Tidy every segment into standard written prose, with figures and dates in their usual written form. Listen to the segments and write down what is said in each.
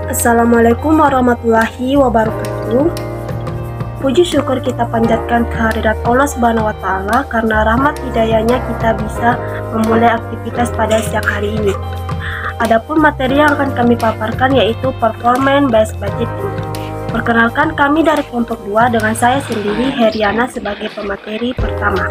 Assalamualaikum warahmatullahi wabarakatuh. Puji syukur kita panjatkan kehadirat Allah Subhanahu wa Ta'ala karena rahmat hidayahnya kita bisa memulai aktivitas pada siang hari ini. Adapun materi yang akan kami paparkan yaitu performance based budgeting. Perkenalkan, kami dari kelompok 2 dengan saya sendiri Heriana sebagai pemateri pertama.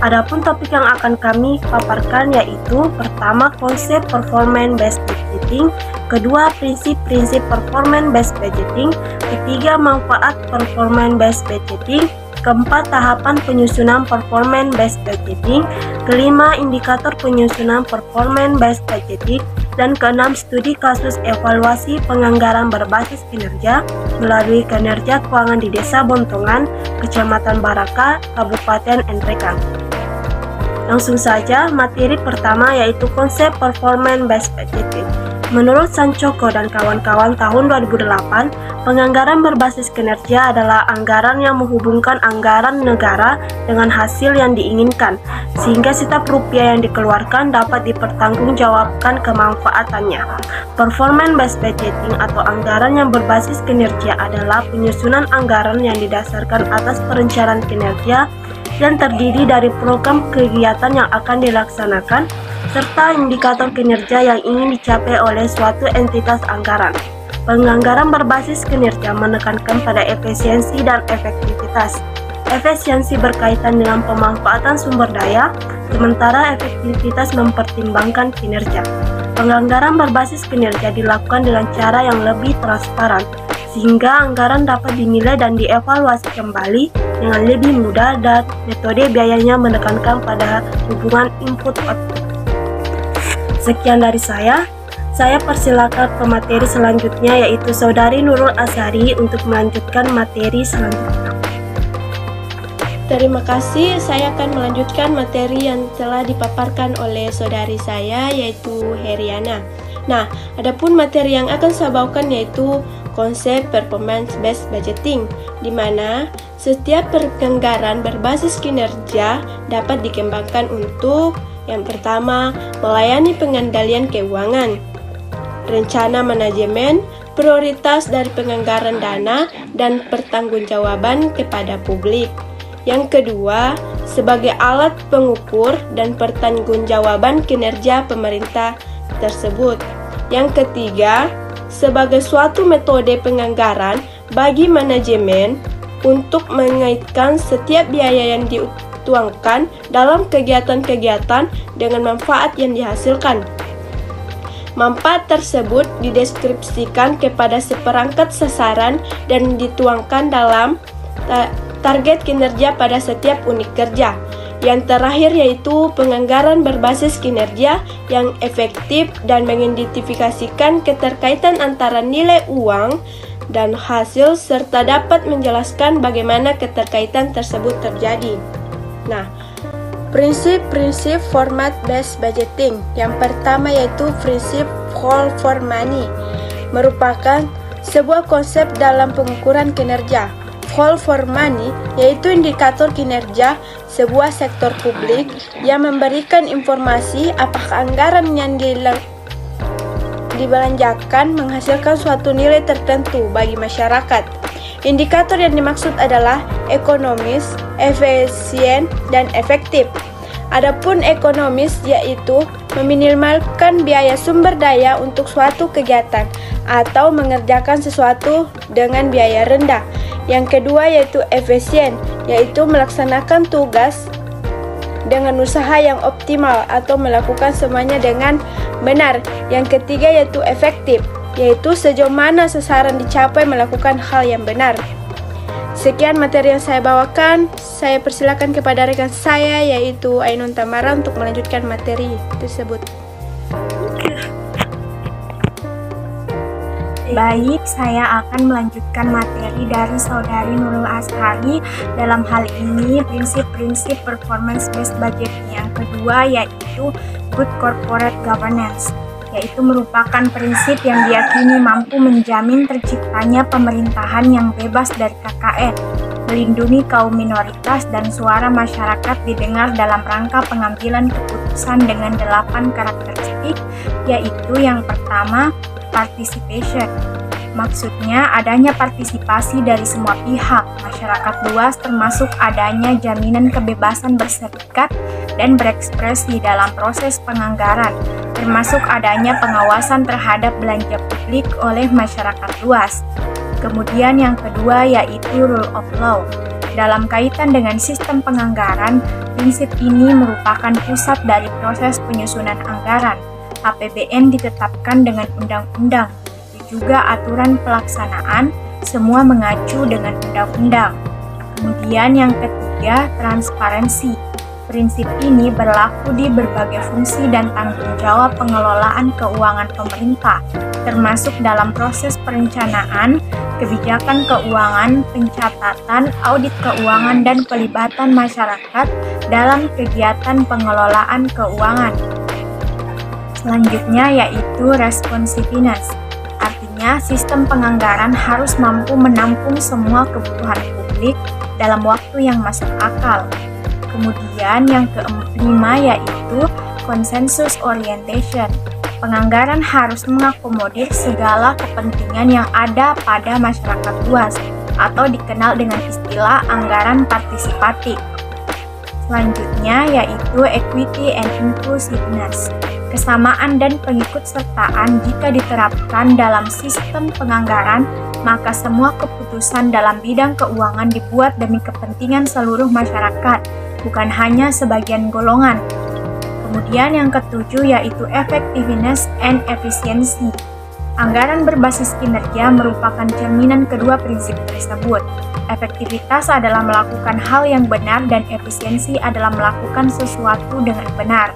Adapun topik yang akan kami paparkan yaitu pertama konsep performance based budgeting, kedua prinsip-prinsip performance based budgeting, ketiga manfaat performance based budgeting, keempat tahapan penyusunan performance based budgeting, kelima indikator penyusunan performance based budgeting, dan keenam studi kasus evaluasi penganggaran berbasis kinerja melalui kinerja keuangan di Desa Bontongan, Kecamatan Baraka, Kabupaten Nrekang. Langsung saja, materi pertama yaitu konsep performance based budgeting. Menurut Sancoko dan kawan-kawan tahun 2008, penganggaran berbasis kinerja adalah anggaran yang menghubungkan anggaran negara dengan hasil yang diinginkan, sehingga setiap rupiah yang dikeluarkan dapat dipertanggungjawabkan kemanfaatannya. Performance based budgeting atau anggaran yang berbasis kinerja adalah penyusunan anggaran yang didasarkan atas perencanaan kinerja yang terdiri dari program kegiatan yang akan dilaksanakan serta indikator kinerja yang ingin dicapai oleh suatu entitas anggaran. Penganggaran berbasis kinerja menekankan pada efisiensi dan efektivitas. Efisiensi berkaitan dengan pemanfaatan sumber daya, sementara efektivitas mempertimbangkan kinerja. Penganggaran berbasis kinerja dilakukan dengan cara yang lebih transparan, sehingga anggaran dapat dinilai dan dievaluasi kembali dengan lebih mudah, dan metode biayanya menekankan pada hubungan input-output. Sekian dari saya persilakan ke materi selanjutnya yaitu Saudari Nurul Azhari untuk melanjutkan materi selanjutnya. Terima kasih, saya akan melanjutkan materi yang telah dipaparkan oleh saudari saya yaitu Heriana. Nah, adapun materi yang akan saya bawakan yaitu konsep performance based budgeting, di mana setiap penganggaran berbasis kinerja dapat dikembangkan untuk yang pertama, melayani pengendalian keuangan, rencana manajemen, prioritas dari penganggaran dana, dan pertanggungjawaban kepada publik. Yang kedua, sebagai alat pengukur dan pertanggungjawaban kinerja pemerintah tersebut. Yang ketiga, sebagai suatu metode penganggaran bagi manajemen untuk mengaitkan setiap biaya yang dituangkan dalam kegiatan-kegiatan dengan manfaat yang dihasilkan. Manfaat tersebut dideskripsikan kepada seperangkat sasaran dan dituangkan dalam target kinerja pada setiap unit kerja. Yang terakhir yaitu penganggaran berbasis kinerja yang efektif dan mengidentifikasikan keterkaitan antara nilai uang dan hasil serta dapat menjelaskan bagaimana keterkaitan tersebut terjadi. Nah, prinsip-prinsip format based budgeting. Yang pertama yaitu prinsip value for money, merupakan sebuah konsep dalam pengukuran kinerja. Value for money yaitu indikator kinerja sebuah sektor publik yang memberikan informasi apakah anggaran yang dibelanjakan menghasilkan suatu nilai tertentu bagi masyarakat. Indikator yang dimaksud adalah ekonomis, efisien, dan efektif. Adapun ekonomis yaitu meminimalkan biaya sumber daya untuk suatu kegiatan atau mengerjakan sesuatu dengan biaya rendah. Yang kedua yaitu efisien, yaitu melaksanakan tugas dengan usaha yang optimal atau melakukan semuanya dengan benar. Yang ketiga yaitu efektif, yaitu sejauh mana sasaran dicapai melakukan hal yang benar. Sekian materi yang saya bawakan, saya persilakan kepada rekan saya yaitu Ainun Tamara untuk melanjutkan materi tersebut. Baik, saya akan melanjutkan materi dari Saudari Nurul Azhari. Dalam hal ini, prinsip-prinsip performance based budgeting yang kedua yaitu good corporate governance, yaitu merupakan prinsip yang diyakini mampu menjamin terciptanya pemerintahan yang bebas dari KKN, melindungi kaum minoritas dan suara masyarakat didengar dalam rangka pengambilan keputusan dengan 8 karakteristik, yaitu yang pertama, participation, Maksudnya adanya partisipasi dari semua pihak, masyarakat luas, termasuk adanya jaminan kebebasan berserikat dan berekspresi dalam proses penganggaran, termasuk adanya pengawasan terhadap belanja publik oleh masyarakat luas. Kemudian yang kedua yaitu rule of law. Dalam kaitan dengan sistem penganggaran, prinsip ini merupakan pusat dari proses penyusunan anggaran. APBN ditetapkan dengan undang-undang, juga aturan pelaksanaan, semua mengacu dengan undang-undang. Kemudian yang ketiga, transparansi. Prinsip ini berlaku di berbagai fungsi dan tanggung jawab pengelolaan keuangan pemerintah, termasuk dalam proses perencanaan, kebijakan keuangan, pencatatan, audit keuangan, dan pelibatan masyarakat dalam kegiatan pengelolaan keuangan. Selanjutnya yaitu responsiveness. Artinya, sistem penganggaran harus mampu menampung semua kebutuhan publik dalam waktu yang masuk akal. Kemudian yang kelima yaitu consensus orientation. Penganggaran harus mengakomodir segala kepentingan yang ada pada masyarakat luas atau dikenal dengan istilah anggaran partisipatif. Selanjutnya yaitu equity and inclusiveness. Kesamaan dan pengikutsertaan jika diterapkan dalam sistem penganggaran, maka semua keputusan dalam bidang keuangan dibuat demi kepentingan seluruh masyarakat, bukan hanya sebagian golongan. Kemudian yang ketujuh yaitu effectiveness and efficiency. Anggaran berbasis kinerja merupakan cerminan kedua prinsip tersebut. Efektivitas adalah melakukan hal yang benar dan efisiensi adalah melakukan sesuatu dengan benar.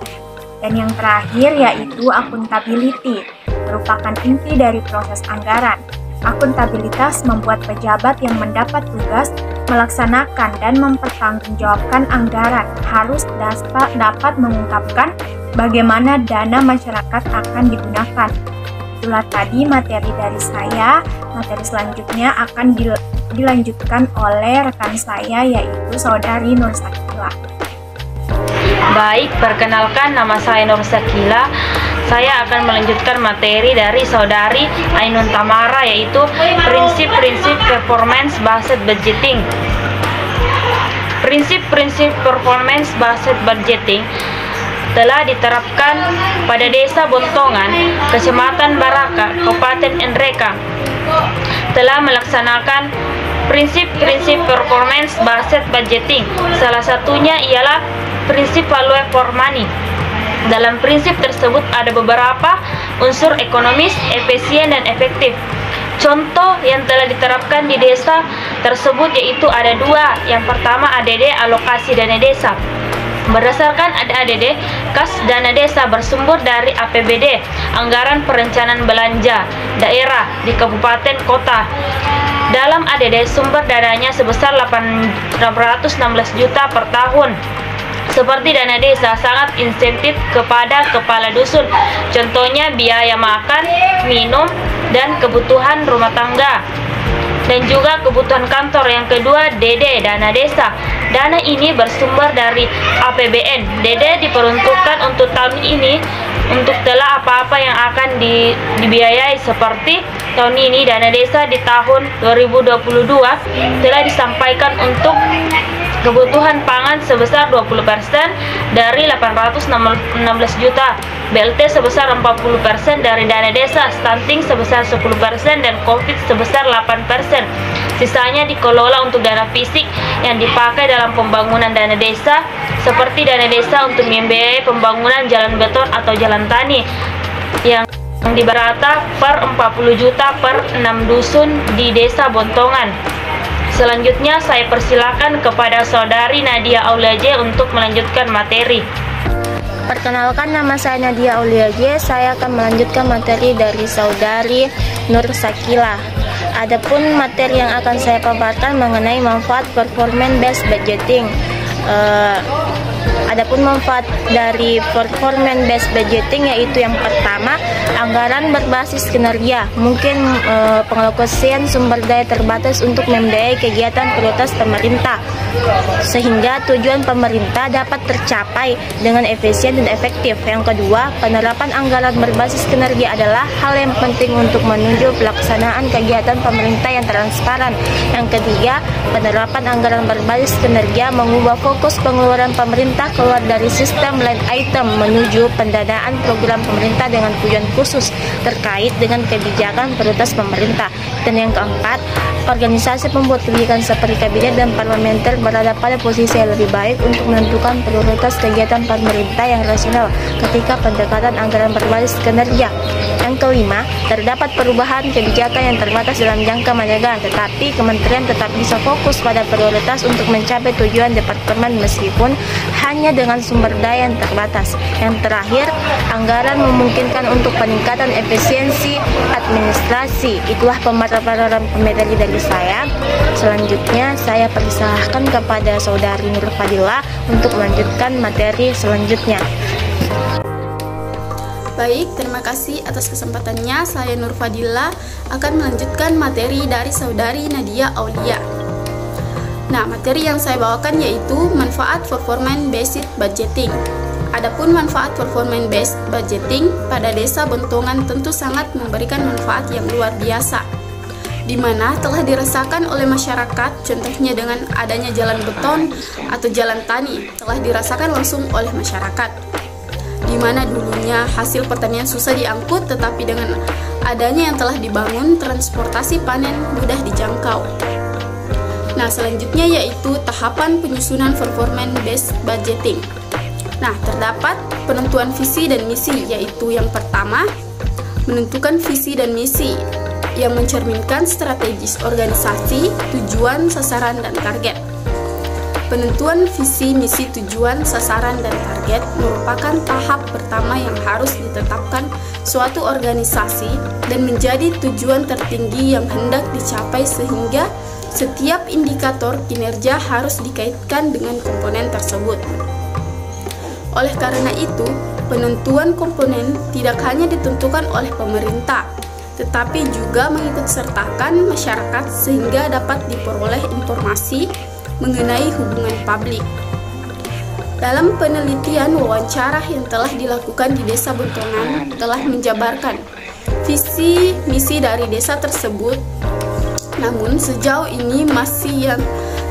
Dan yang terakhir yaitu accountability, merupakan inti dari proses anggaran. Akuntabilitas membuat pejabat yang mendapat tugas melaksanakan dan mempertanggungjawabkan anggaran harus dapat mengungkapkan bagaimana dana masyarakat akan digunakan. Itulah tadi materi dari saya. Materi selanjutnya akan dilanjutkan oleh rekan saya yaitu Saudari Nur Sakila. Baik, perkenalkan nama saya Nur Sakila. Saya akan melanjutkan materi dari Saudari Ainun Tamara yaitu prinsip-prinsip performance based budgeting. Prinsip-prinsip performance based budgeting telah diterapkan pada Desa Bontongan, Kecamatan Baraka, Kabupaten Nreka. Telah melaksanakan prinsip-prinsip performance based budgeting. Salah satunya ialah prinsip value for money. Dalam prinsip tersebut ada beberapa unsur ekonomis, efisien, dan efektif. Contoh yang telah diterapkan di desa tersebut yaitu ada dua. Yang pertama ADD, alokasi dana desa. Berdasarkan ADD, kas dana desa bersumber dari APBD, anggaran perencanaan belanja daerah di kabupaten kota. Dalam ADD sumber dananya sebesar 816 juta per tahun. Seperti dana desa sangat insentif kepada kepala dusun, contohnya biaya makan, minum, dan kebutuhan rumah tangga, dan juga kebutuhan kantor. Yang kedua DD, dana desa. Dana ini bersumber dari APBN. DD diperuntukkan untuk tahun ini untuk telah apa-apa yang akan dibiayai. Seperti tahun ini dana desa di tahun 2022 telah disampaikan untuk kebutuhan pangan sebesar 20% dari 816 juta, BLT sebesar 40% dari dana desa, stunting sebesar 10% dan COVID sebesar 8%. Sisanya dikelola untuk dana fisik yang dipakai dalam pembangunan dana desa, seperti dana desa untuk membiayai pembangunan jalan beton atau jalan tani yang diberata per 40 juta per 6 dusun di Desa Bontongan. Selanjutnya saya persilakan kepada Saudari Nadia Auliaje untuk melanjutkan materi. Perkenalkan, nama saya Nadia Auliaje. Saya akan melanjutkan materi dari Saudari Nur Sakila. Adapun materi yang akan saya paparkan mengenai manfaat performance based budgeting. Adapun manfaat dari performance based budgeting yaitu yang pertama, anggaran berbasis kinerja. Mungkin pengalokasian sumber daya terbatas untuk membiayai kegiatan prioritas pemerintah, sehingga tujuan pemerintah dapat tercapai dengan efisien dan efektif. Yang kedua, penerapan anggaran berbasis kinerja adalah hal yang penting untuk menuju pelaksanaan kegiatan pemerintah yang transparan. Yang ketiga, penerapan anggaran berbasis kinerja mengubah fokus pengeluaran pemerintah keluar dari sistem line item menuju pendanaan program pemerintah dengan tujuan khusus terkait dengan kebijakan prioritas pemerintah. Dan yang keempat, organisasi pembuat kebijakan seperti kabinet dan parlementer berada pada posisi yang lebih baik untuk menentukan prioritas kegiatan pemerintah yang rasional ketika pendekatan anggaran berbasis kinerja. Yang kelima, terdapat perubahan kebijakan yang terbatas dalam jangka menengah, tetapi kementerian tetap bisa fokus pada prioritas untuk mencapai tujuan departemen meskipun hanya dengan sumber daya yang terbatas. Yang terakhir, anggaran memungkinkan untuk peningkatan efisiensi administrasi. Itulah pemaparan materi dari saya. Selanjutnya, saya persilahkan kepada Saudari Nur Fadila untuk melanjutkan materi selanjutnya. Baik, terima kasih atas kesempatannya. Saya Nur Fadila akan melanjutkan materi dari Saudari Nadia Aulia. Nah, materi yang saya bawakan yaitu manfaat performance based budgeting. Adapun manfaat performance based budgeting pada Desa Bontongan tentu sangat memberikan manfaat yang luar biasa, di mana telah dirasakan oleh masyarakat, contohnya dengan adanya jalan beton atau jalan tani, telah dirasakan langsung oleh masyarakat, di mana dulunya hasil pertanian susah diangkut, tetapi dengan adanya yang telah dibangun, transportasi panen mudah dijangkau. Nah, selanjutnya yaitu tahapan penyusunan performance based budgeting. Nah, terdapat penentuan visi dan misi, yaitu yang pertama, menentukan visi dan misi yang mencerminkan strategis organisasi, tujuan, sasaran, dan target. Penentuan visi, misi, tujuan, sasaran, dan target merupakan tahap pertama yang harus ditetapkan suatu organisasi dan menjadi tujuan tertinggi yang hendak dicapai, sehingga setiap indikator kinerja harus dikaitkan dengan komponen tersebut. Oleh karena itu, penentuan komponen tidak hanya ditentukan oleh pemerintah, tetapi juga mengikutsertakan masyarakat sehingga dapat diperoleh informasi mengenai hubungan publik. Dalam penelitian wawancara yang telah dilakukan di Desa Bontongan telah menjabarkan visi misi dari desa tersebut, namun sejauh ini masih yang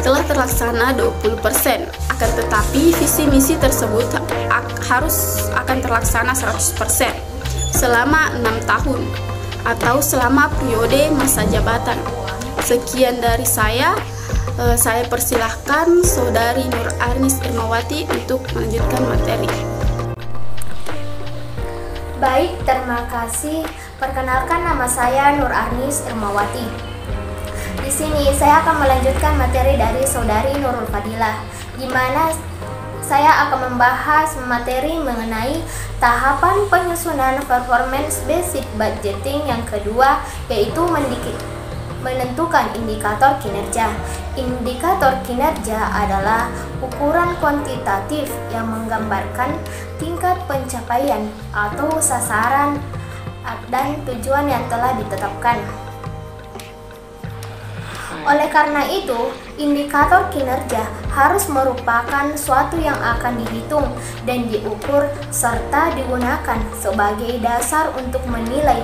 telah terlaksana 20%. Akan tetapi visi misi tersebut akan terlaksana 100% selama 6 tahun atau selama periode masa jabatan. Sekian dari saya persilahkan Saudari Nur Arnis Irmawati untuk melanjutkan materi. Baik, terima kasih. Perkenalkan, nama saya Nur Arnis Irmawati. Di sini saya akan melanjutkan materi dari Saudari Nurul Fadilah, di mana saya akan membahas materi mengenai tahapan penyusunan performance based budgeting yang kedua, yaitu menentukan indikator kinerja. Indikator kinerja adalah ukuran kuantitatif yang menggambarkan tingkat pencapaian atau sasaran dan tujuan yang telah ditetapkan. Oleh karena itu, indikator kinerja harus merupakan suatu yang akan dihitung dan diukur serta digunakan sebagai dasar untuk menilai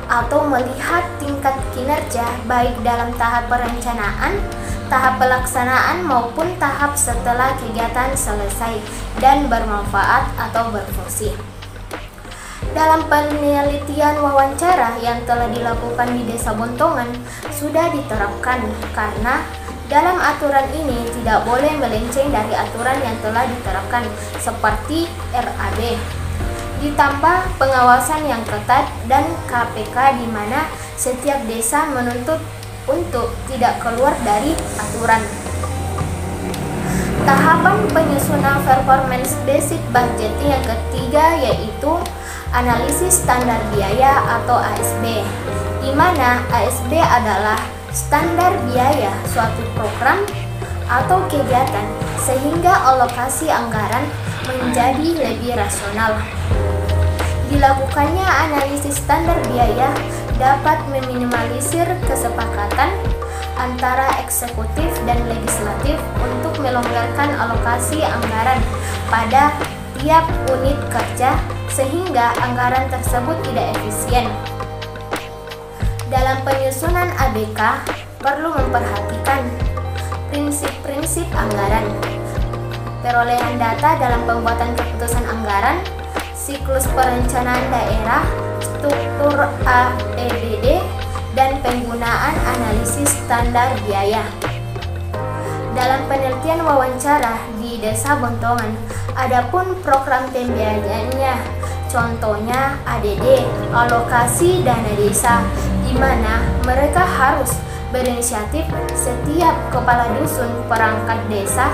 atau melihat tingkat kinerja baik dalam tahap perencanaan, tahap pelaksanaan maupun tahap setelah kegiatan selesai dan bermanfaat atau berfungsi. Dalam penelitian wawancara yang telah dilakukan di Desa Bontongan sudah diterapkan, karena dalam aturan ini tidak boleh melenceng dari aturan yang telah diterapkan seperti RAB. Ditambah pengawasan yang ketat dan KPK, di mana setiap desa menuntut untuk tidak keluar dari aturan. Tahapan penyusunan performance based budgeting yang ketiga yaitu analisis standar biaya atau ASB, di mana ASB adalah standar biaya suatu program atau kegiatan sehingga alokasi anggaran menjadi lebih rasional. Dilakukannya analisis standar biaya dapat meminimalisir kesepakatan antara eksekutif dan legislatif untuk melonggarkan alokasi anggaran pada tiap unit kerja sehingga anggaran tersebut tidak efisien. Dalam penyusunan ABK perlu memperhatikan prinsip-prinsip anggaran, perolehan data dalam pembuatan keputusan anggaran, siklus perencanaan daerah, struktur APBD, dan penggunaan analisis standar biaya. Dalam penelitian wawancara di Desa Bontongan, adapun program pembiayaannya, contohnya ADD, alokasi dana desa, di mana mereka harus berinisiatif setiap kepala dusun perangkat desa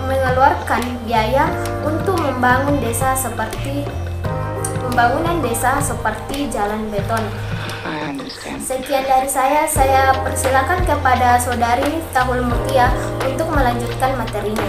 mengeluarkan biaya untuk membangun pembangunan desa seperti jalan beton. Sekian dari saya persilakan kepada Saudari Miftahul Mutia untuk melanjutkan materinya.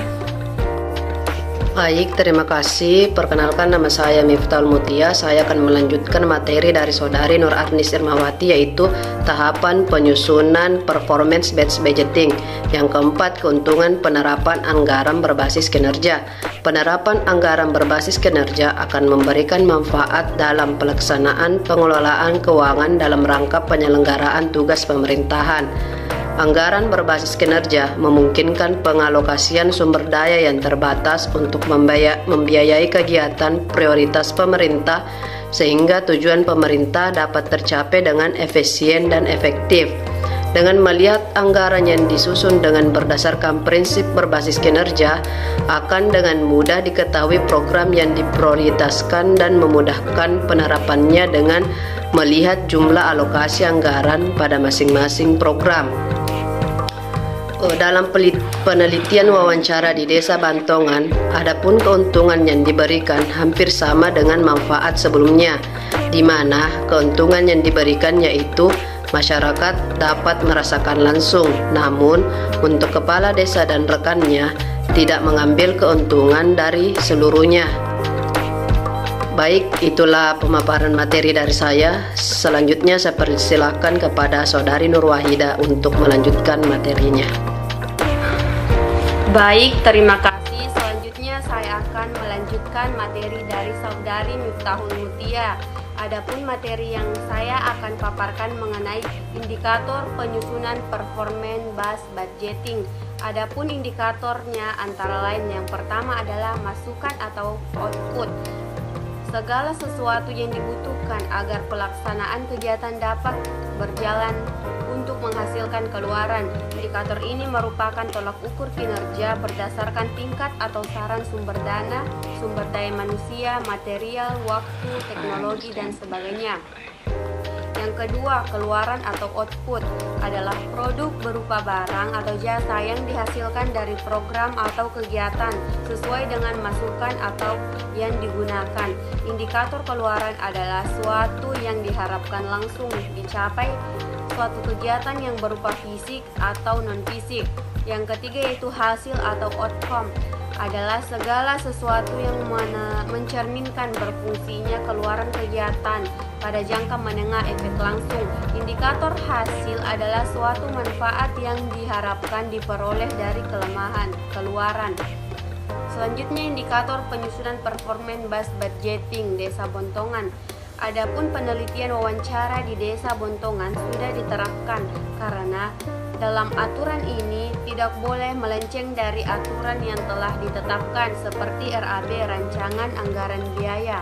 Baik, terima kasih. Perkenalkan, nama saya Miftahul Mutia. Saya akan melanjutkan materi dari Saudari Nur Arnis Irmawati, yaitu tahapan penyusunan performance based budgeting. Yang keempat, keuntungan penerapan anggaran berbasis kinerja. Penerapan anggaran berbasis kinerja akan memberikan manfaat dalam pelaksanaan pengelolaan keuangan dalam rangka penyelenggaraan tugas pemerintahan. Anggaran berbasis kinerja memungkinkan pengalokasian sumber daya yang terbatas untuk membiayai kegiatan prioritas pemerintah sehingga tujuan pemerintah dapat tercapai dengan efisien dan efektif. Dengan melihat anggaran yang disusun dengan berdasarkan prinsip berbasis kinerja, akan dengan mudah diketahui program yang diprioritaskan dan memudahkan penerapannya dengan melihat jumlah alokasi anggaran pada masing-masing program. Dalam penelitian wawancara di Desa Bontongan, adapun keuntungan yang diberikan hampir sama dengan manfaat sebelumnya, di mana keuntungan yang diberikan yaitu masyarakat dapat merasakan langsung, namun untuk kepala desa dan rekannya tidak mengambil keuntungan dari seluruhnya. Baik, itulah pemaparan materi dari saya. Selanjutnya saya persilakan kepada Saudari Nur Wahida untuk melanjutkan materinya. Baik, terima kasih. Selanjutnya saya akan melanjutkan materi dari Saudari Miftahul Mutia. Adapun materi yang saya akan paparkan mengenai indikator penyusunan performance based budgeting. Adapun indikatornya antara lain yang pertama adalah masukan atau output. Segala sesuatu yang dibutuhkan agar pelaksanaan kegiatan dapat berjalan untuk menghasilkan keluaran. Indikator ini merupakan tolak ukur kinerja berdasarkan tingkat atau saran sumber dana, sumber daya manusia, material, waktu, teknologi, dan sebagainya. Yang kedua, keluaran atau output adalah produk berupa barang atau jasa yang dihasilkan dari program atau kegiatan sesuai dengan masukan atau yang digunakan. Indikator keluaran adalah suatu yang diharapkan langsung dicapai, suatu kegiatan yang berupa fisik atau non-fisik. Yang ketiga yaitu hasil atau outcome adalah segala sesuatu yang mencerminkan berfungsinya keluaran kegiatan pada jangka menengah efek langsung. Indikator hasil adalah suatu manfaat yang diharapkan diperoleh dari keluaran. Selanjutnya indikator penyusunan performance based budgeting Desa Bontongan. Adapun penelitian wawancara di Desa Bontongan sudah diterapkan karena dalam aturan ini tidak boleh melenceng dari aturan yang telah ditetapkan seperti RAB Rancangan Anggaran Biaya.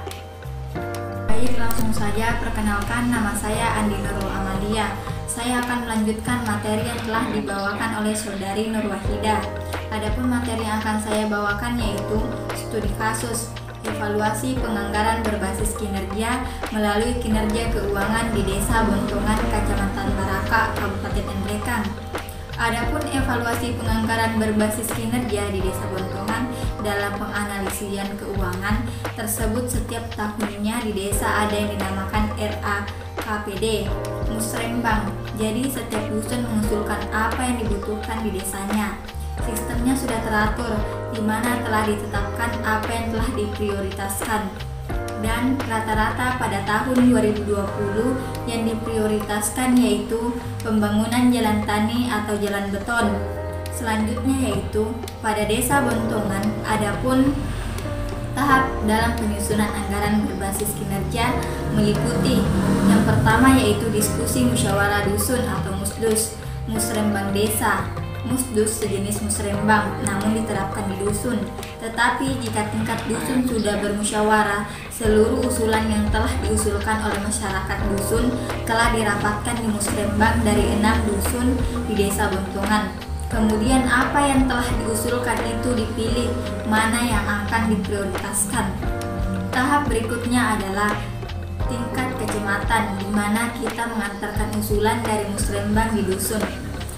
Baik, langsung saja perkenalkan, nama saya Andi Nurul Amalia. Saya akan melanjutkan materi yang telah dibawakan oleh Saudari Nur Wahida. Adapun materi yang akan saya bawakan yaitu studi kasus evaluasi penganggaran berbasis kinerja melalui kinerja keuangan di Desa Bontongan, Kecamatan Baraka, Kabupaten Nrekang. Adapun evaluasi penganggaran berbasis kinerja di Desa Bontongan dalam penganalisian keuangan tersebut setiap tahunnya di desa ada yang dinamakan RAKPD, musrembang. Jadi setiap dusun mengusulkan apa yang dibutuhkan di desanya. Sistemnya sudah teratur, di mana telah ditetapkan apa yang telah diprioritaskan. Dan rata-rata pada tahun 2020 yang diprioritaskan yaitu pembangunan jalan tani atau jalan beton. Selanjutnya yaitu pada Desa Bontongan, adapun tahap dalam penyusunan anggaran berbasis kinerja meliputi yang pertama yaitu diskusi musyawarah dusun atau musdus, musrembang desa. Musdus sejenis musrembang, namun diterapkan di dusun. Tetapi jika tingkat dusun sudah bermusyawarah, seluruh usulan yang telah diusulkan oleh masyarakat dusun telah dirapatkan di musrembang dari 6 dusun di Desa Bontongan. Kemudian apa yang telah diusulkan itu dipilih mana yang akan diprioritaskan. Tahap berikutnya adalah tingkat kecamatan, di mana kita mengantarkan usulan dari musrembang di dusun.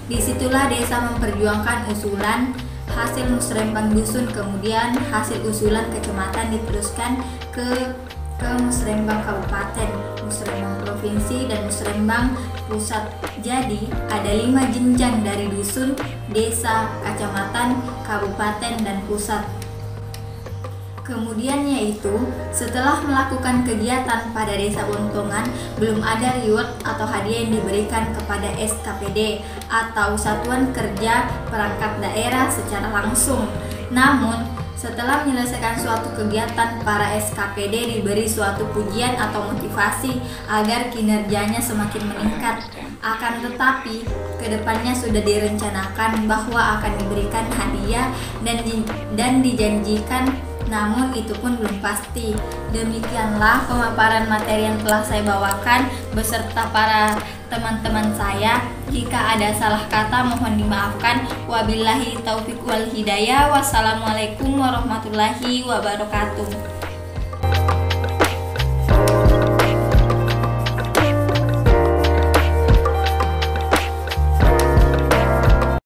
Disitulah desa memperjuangkan usulan hasil musrembang dusun, kemudian hasil usulan kecamatan diteruskan ke musrembang kabupaten, musrembang provinsi, dan musrembang pusat. Jadi ada 5 jenjang dari dusun, desa, kecamatan, kabupaten, dan pusat. Kemudian yaitu setelah melakukan kegiatan pada Desa Bontongan, belum ada reward atau hadiah yang diberikan kepada SKPD atau Satuan Kerja Perangkat Daerah secara langsung. Namun setelah menyelesaikan suatu kegiatan, para SKPD diberi suatu pujian atau motivasi agar kinerjanya semakin meningkat. Akan tetapi kedepannya sudah direncanakan bahwa akan diberikan hadiah dan dijanjikan, namun itu pun belum pasti. Demikianlah pemaparan materi yang telah saya bawakan beserta para teman-teman saya. Jika ada salah kata mohon dimaafkan. Wabillahi taufiq wal hidayah. Wassalamualaikum warahmatullahi wabarakatuh.